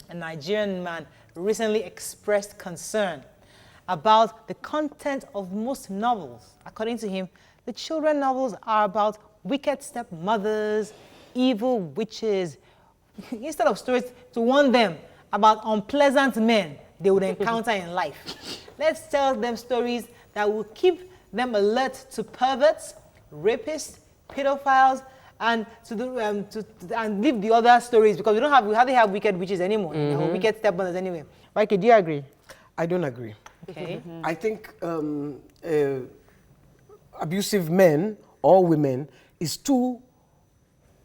a Nigerian man recently expressed concern about the content of most novels. According to him, the children novels are about wicked stepmothers, evil witches, instead of stories to warn them about unpleasant men they would encounter in life. Let's tell them stories that will keep them alert to perverts, rapists, pedophiles, and and leave the other stories, because we hardly have wicked witches anymore, or wicked stepmothers anyway. Mike, do you agree? I don't agree. Okay. I think abusive men or women is too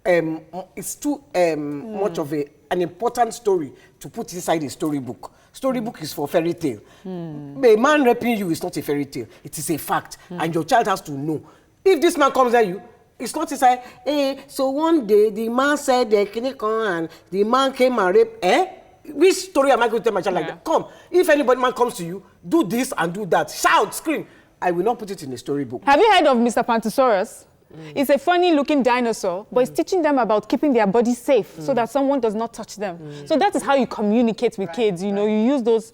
much of an important story to put inside a storybook. Storybook is for fairy tale. A man raping you is not a fairy tale. It is a fact, and your child has to know. If this man comes at you, it's not inside. So one day the man said, and the man came and raped. Which story am I going to tell my child like that? Come, if anybody man comes to you, do this and do that, shout, scream. I will not put it in a storybook. Have you heard of Mr. Pantosaurus? It's a funny-looking dinosaur, but it's teaching them about keeping their bodies safe so that someone does not touch them. So that is how you communicate with kids. You know, you use those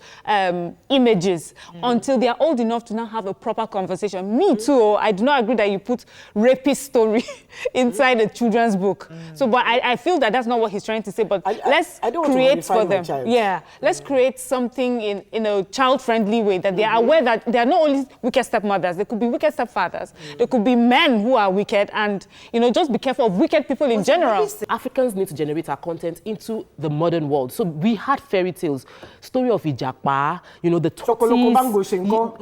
images until they are old enough to now have a proper conversation. Me too. I do not agree that you put rapist story inside a children's book. So, but I feel that that's not what he's trying to say. But let's create for them. Yeah, let's create something in a child-friendly way that they are aware that they are not only wicked stepmothers. They could be wicked stepfathers. They could be men who are wicked, and just be careful of wicked people in general. Africans need to generate our content into the modern world. So we had fairy tales, story of Ijapa, the tortoise.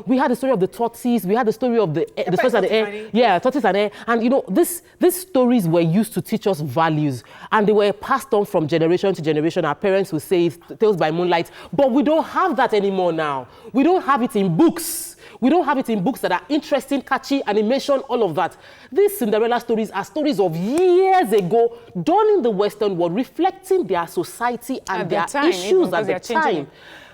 We had the story of the tortoise. We had the story of the first and the air. Yeah, tortoise and air. And these stories were used to teach us values, and they were passed on from generation to generation. Our parents would say it's tales by moonlight, but we don't have that anymore now. We don't have it in books. We don't have it in books that are interesting, catchy, animation, all of that. These Cinderella stories are stories of years ago, done in the Western world, reflecting their society and their issues at the time.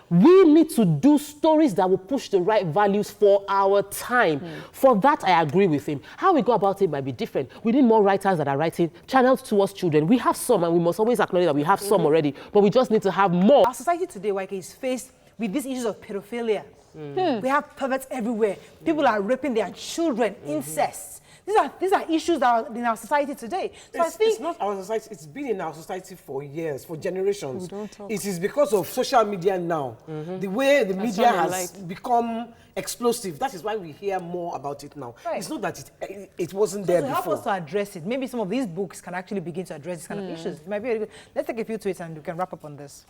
We need to do stories that will push the right values for our time. For that, I agree with him. How we go about it might be different. We need more writers that are writing channels towards children. We have some, and we must always acknowledge that we have some already, but we just need to have more. Our society today, Waike, is faced with these issues of pedophilia. We have perverts everywhere. People are raping their children, incest. These are issues that are in our society today. So it's not our society. It's been in our society for years, for generations. It is because of social media now. The way the media has become explosive. That is why we hear more about it now. It's not that it wasn't there before. Help us to address it. Maybe some of these books can actually begin to address these kind of issues. It might be really good. Let's take a few tweets and we can wrap up on this.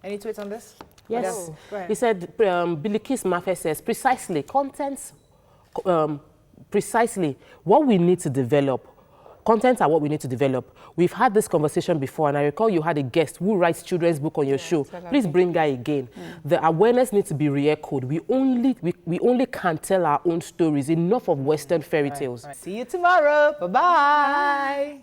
Any tweets on this? Yes. He said, Bilikis Mafe says, precisely, contents, precisely what we need to develop. Contents are what we need to develop. We've had this conversation before, and I recall you had a guest who writes children's book on your show. Please bring her again. The awareness needs to be re-echoed. We only can tell our own stories. Enough of Western fairy tales. See you tomorrow. Bye-bye.